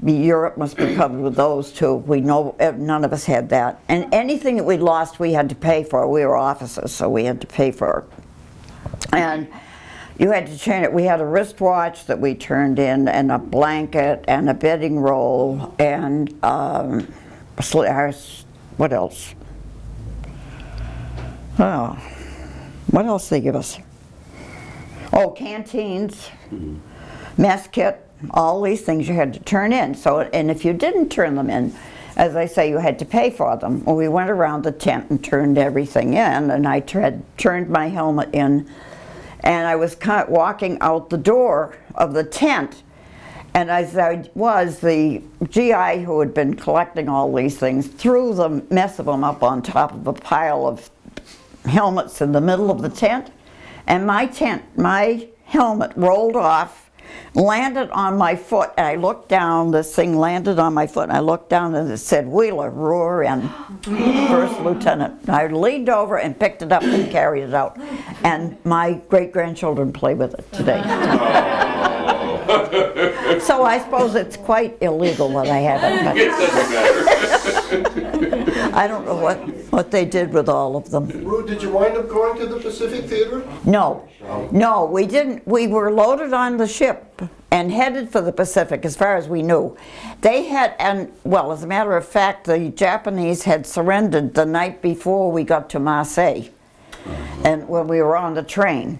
Speaker 3: Europe must be covered with those too. We know none of us had that. And anything that we lost, we had to pay for. We were officers, so we had to pay for it. And you had to change it. We had a wristwatch that we turned in, and a blanket, and a bedding roll, and what else? Oh, what else did they give us? Oh, canteens, mess kit, all these things you had to turn in. So, and if you didn't turn them in, as I say, you had to pay for them. Well, we went around the tent and turned everything in, and I turned my helmet in, and I was walking out the door of the tent, and as I was, the GI who had been collecting all these things threw the mess of them up on top of a pile of helmets in the middle of the tent. And my helmet rolled off, landed on my foot, and I looked down, this thing landed on my foot, and I looked down and it said, Wheeler, Ruer, and First Lieutenant. And I leaned over and picked it up and carried it out. And my great-grandchildren play with it today. So I suppose it's quite illegal that I have it.
Speaker 2: It doesn't matter.
Speaker 3: I don't know what they did with all of them.
Speaker 4: Rue, did you wind up going to the Pacific Theater?
Speaker 3: No, we didn't. We were loaded on the ship and headed for the Pacific as far as we knew. They had, and well, as a matter of fact, the Japanese had surrendered the night before we got to Marseille. And when we were on the train,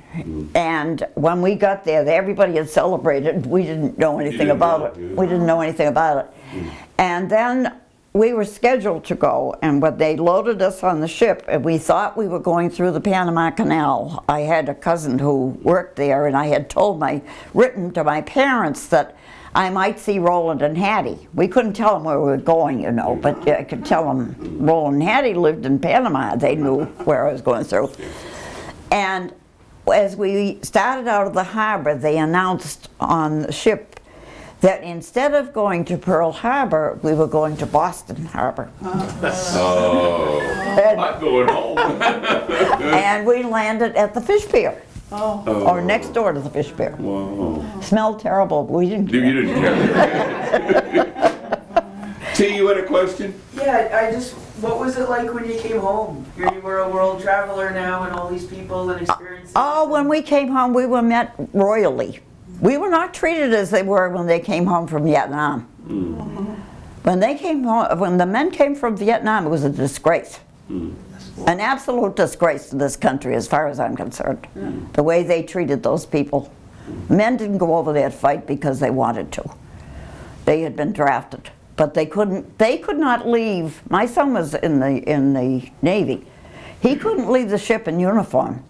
Speaker 3: and when we got there, everybody had celebrated. We didn't know anything about it. We didn't know anything about it. And then we were scheduled to go, and but they loaded us on the ship, and we thought we were going through the Panama Canal. I had a cousin who worked there, and I had written to my parents that I might see Roland and Hattie. We couldn't tell them where we were going, you know, but I could tell them Roland and Hattie lived in Panama. They knew where I was going through. And as we started out of the harbor, they announced on the ship that instead of going to Pearl Harbor, we were going to Boston Harbor.
Speaker 2: Oh, I'm going home.
Speaker 3: And we landed at the fish pier. Or next door to the fish pier.
Speaker 2: Wow.
Speaker 3: Smelled terrible, but we didn't care.
Speaker 2: You didn't care. T, you had a question?
Speaker 10: Yeah, what was it like when you came home? Here you were a world traveler now and all these people and experiences.
Speaker 3: Oh, when we came home, we were met royally. We were not treated as they were when they came home from Vietnam. When they came home, when the men came from Vietnam, it was a disgrace. An absolute disgrace to this country, as far as I'm concerned. The way they treated those people. Men didn't go over there to fight because they wanted to. They had been drafted, but they couldn't. They could not leave. My son was in the Navy. He couldn't leave the ship in uniform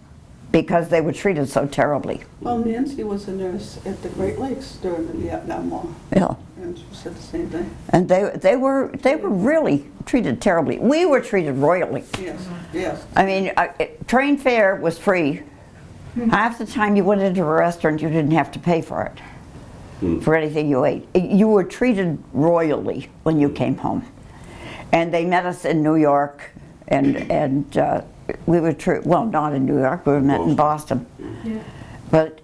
Speaker 3: because they were treated so terribly.
Speaker 5: Well, Nancy was a nurse at the Great Lakes during the Vietnam War,
Speaker 3: Yeah.
Speaker 5: and she said the same thing.
Speaker 3: And they were really treated terribly. We were treated royally.
Speaker 5: Yes, yes.
Speaker 3: I mean, train fare was free. Half the time you went into a restaurant, you didn't have to pay for it, for anything you ate. You were treated royally when you came home. And they met us in New York, and we were, well, not in New York, we were met in Boston.
Speaker 9: Yeah.
Speaker 3: But,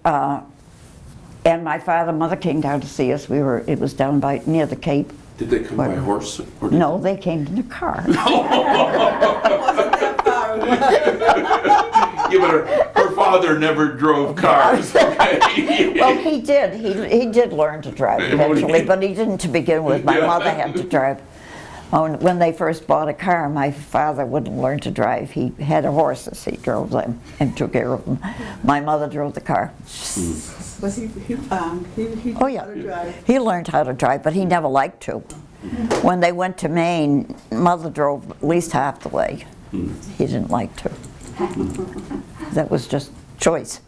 Speaker 3: and my father and mother came down to see us. It was down by, near the Cape.
Speaker 2: Did they come by horse? Or did
Speaker 3: No, they came in a car.
Speaker 2: Yeah, but her father never drove cars.
Speaker 3: Well, he did. He did learn to drive eventually, but he didn't to begin with. My mother had to drive. When they first bought a car, my father wouldn't learn to drive. He had horses. He drove them and took care of them. My mother drove the car.
Speaker 5: But he
Speaker 3: Oh yeah,
Speaker 5: how to drive.
Speaker 3: he learned how to drive, but he never liked to. When they went to Maine, Mother drove at least half the way. He didn't like to. That was just choice.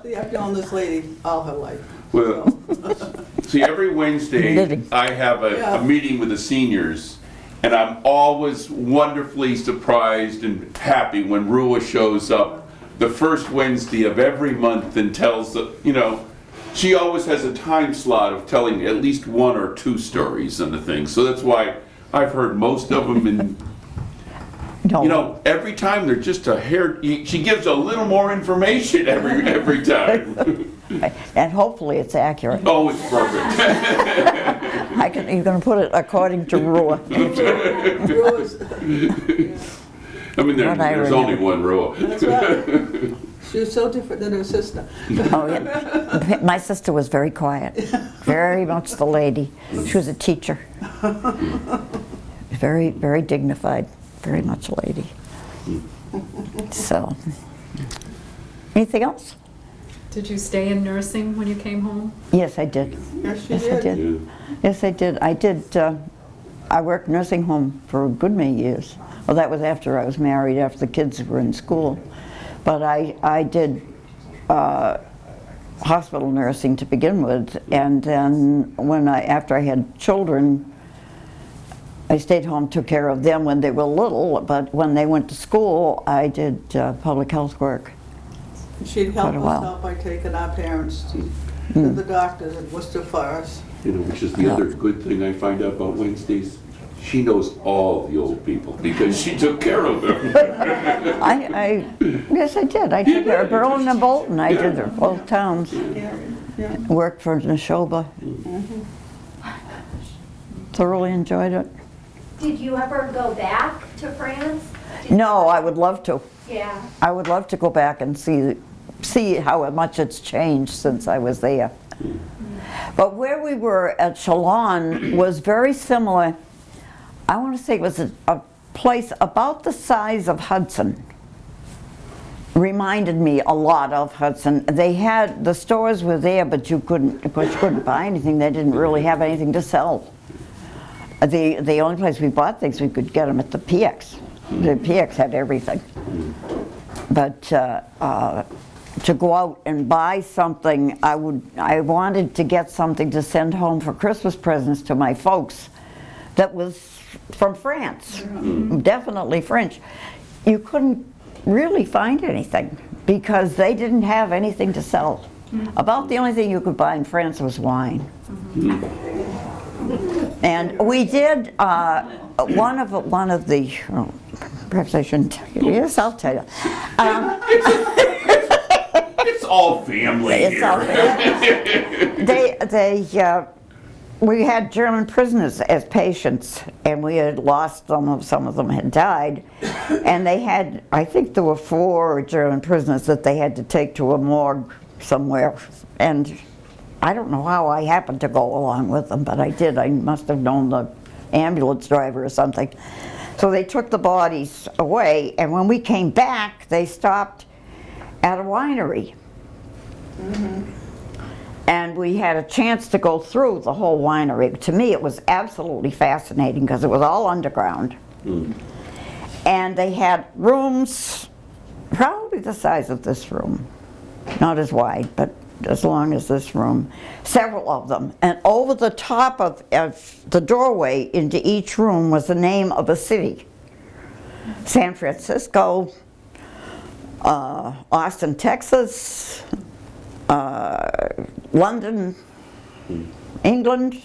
Speaker 5: See, I've known this lady all her life.
Speaker 2: Well, see, every Wednesday
Speaker 3: Knitting.
Speaker 2: I have
Speaker 5: Yeah.
Speaker 2: a meeting with the seniors, and I'm always wonderfully surprised and happy when Ruea shows up the first Wednesday of every month and tells the, she always has a time slot of telling at least one or two stories and the thing. So that's why I've heard most of them in.
Speaker 3: No.
Speaker 2: Every time they're just a hair. She gives a little more information every time.
Speaker 3: And hopefully it's accurate.
Speaker 2: Oh, it's perfect.
Speaker 3: You're going to put it according to Ruea.
Speaker 2: I mean,
Speaker 3: What I
Speaker 2: there's
Speaker 3: remember.
Speaker 2: only one Ruea.
Speaker 5: That's right. She was so different than her sister.
Speaker 3: Oh, yeah. My sister was very quiet, very much the lady. She was a teacher. Very, very dignified, very much a lady. So, anything else?
Speaker 6: Did you stay in nursing when you came home?
Speaker 3: Yes, I did.
Speaker 5: Yes, she
Speaker 3: Yes, I
Speaker 5: did.
Speaker 3: did. Yes, I did. I worked nursing home for a good many years. Well, that was after I was married, after the kids were in school. But I did hospital nursing to begin with, and then after I had children, I stayed home, took care of them when they were little, but when they went to school, I did public health work.
Speaker 5: She'd help
Speaker 3: Quite a
Speaker 5: us
Speaker 3: while.
Speaker 5: out by taking our parents to the doctors in Worcester for us.
Speaker 2: Which is the other good thing I find out about Wednesdays. She knows all the old people because she took care of them.
Speaker 3: Yes, I did. I took care of Berlin and Bolton. I did both towns.
Speaker 5: Yeah, yeah.
Speaker 3: Worked for Neshoba. Thoroughly enjoyed it.
Speaker 7: Did you ever go back to France?
Speaker 3: No, I would love to.
Speaker 7: Yeah.
Speaker 3: I would love to go back and see how much it's changed since I was there. But where we were at Chalon was very similar. I want to say it was a place about the size of Hudson. Reminded me a lot of Hudson. The stores were there, but you couldn't buy anything. They didn't really have anything to sell. The only place we bought things, we could get them at the PX. The PX had everything. But to go out and buy something, I wanted to get something to send home for Christmas presents to my folks that was from France, definitely French. You couldn't really find anything because they didn't have anything to sell. About the only thing you could buy in France was wine. And we did one of the. Oh, perhaps I shouldn't tell you. Yes, I'll tell you.
Speaker 2: It's all family
Speaker 3: It's
Speaker 2: here.
Speaker 3: all we had German prisoners as patients, and we had lost them. Some of them had died, and they had. I think there were 4 German prisoners that they had to take to a morgue somewhere, and I don't know how I happened to go along with them, but I did. I must have known the ambulance driver or something. So they took the bodies away, and when we came back, they stopped at a winery. And we had a chance to go through the whole winery. To me, it was absolutely fascinating because it was all underground. And they had rooms probably the size of this room. Not as wide, but as long as this room. Several of them. And over the top of the doorway into each room was the name of a city. San Francisco, Austin, Texas, London, England,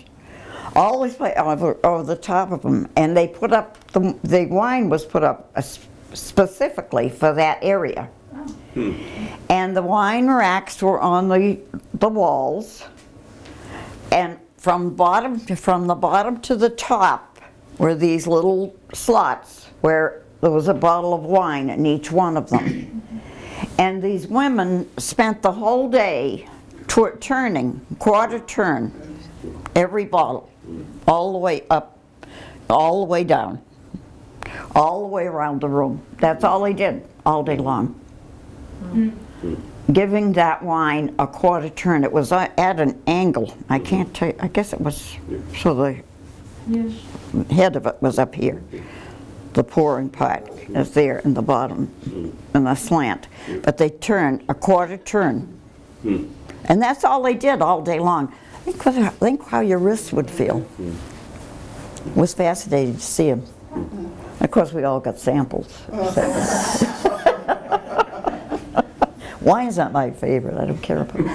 Speaker 3: all this way over the top of them. And they put up, the wine was put up specifically for that area. And the wine racks were on the walls, and from the bottom to the top were these little slots where there was a bottle of wine in each one of them. And these women spent the whole day turning, quarter turn, every bottle, all the way up, all the way down, all the way around the room. That's all they did all day long. Giving that wine a quarter turn. It was at an angle. I can't tell you, I guess it was, so the head of it was up here. The pouring part is there in the bottom, in the slant. But they turned a quarter turn. And that's all they did all day long. Think how your wrists would feel. It was fascinating to see them. Of course, we all got samples. Wine's not my favorite. I don't care about it.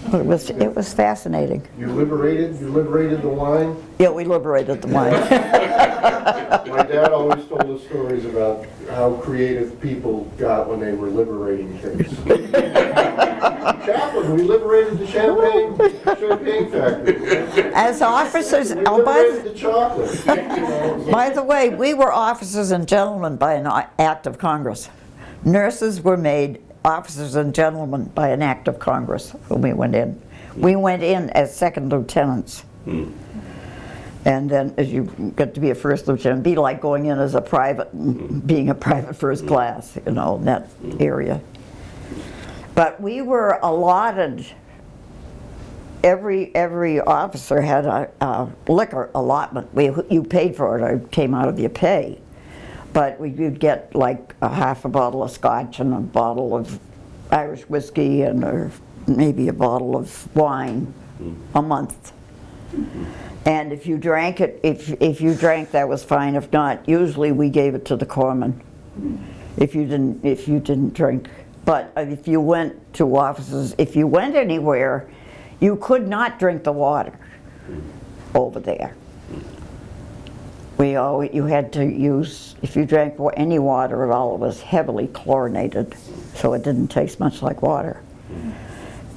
Speaker 3: But it was fascinating.
Speaker 4: You liberated the wine?
Speaker 3: Yeah, we liberated the wine.
Speaker 4: My dad always told us stories about how creative people got when they were liberating things. Chaplain, we liberated the champagne factory.
Speaker 3: As officers,
Speaker 4: we liberated the chocolate.
Speaker 3: By the way, we were officers and gentlemen by an act of Congress. Nurses were made officers and gentlemen by an act of Congress when we went in. We went in as second lieutenants. And then as you get to be a first lieutenant, be like going in as a private, being a private first class, you know, in that area. But we were allotted, every officer had a liquor allotment. You paid for it, or it came out of your pay. But you'd get like a half a bottle of scotch and a bottle of Irish whiskey and maybe a bottle of wine a month. And if you drank it, if you drank, that was fine. If not, usually we gave it to the corpsman. If you didn't drink. But if you went to offices, if you went anywhere, you could not drink the water over there. You had to use, if you drank any water at all, it was heavily chlorinated, so it didn't taste much like water.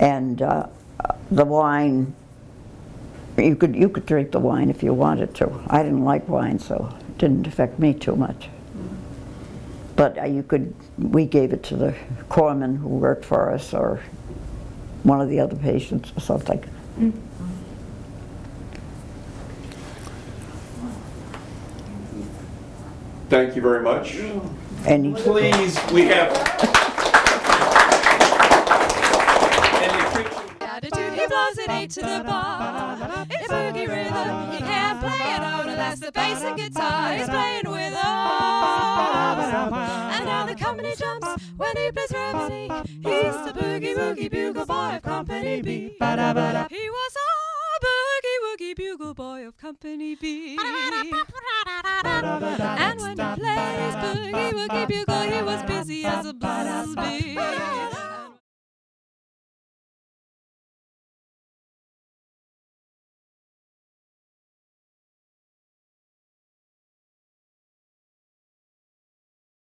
Speaker 3: And the wine, you could drink the wine if you wanted to. I didn't like wine, so it didn't affect me too much. But we gave it to the corpsman who worked for us, or one of the other patients or something.
Speaker 2: Thank you very much.
Speaker 3: And
Speaker 2: Please, we have...
Speaker 1: Attitude, he blows it 8 to the bar. It's boogie rhythm, he can't play it out unless the bass and guitar is playing with us. And now the company jumps when he plays rhapsody. He's the boogie woogie bugle boy of Company B. He was a boogie woogie bugle boy of Company B. And when he played his boogie woogie bugle, he was busy as a buzz bee.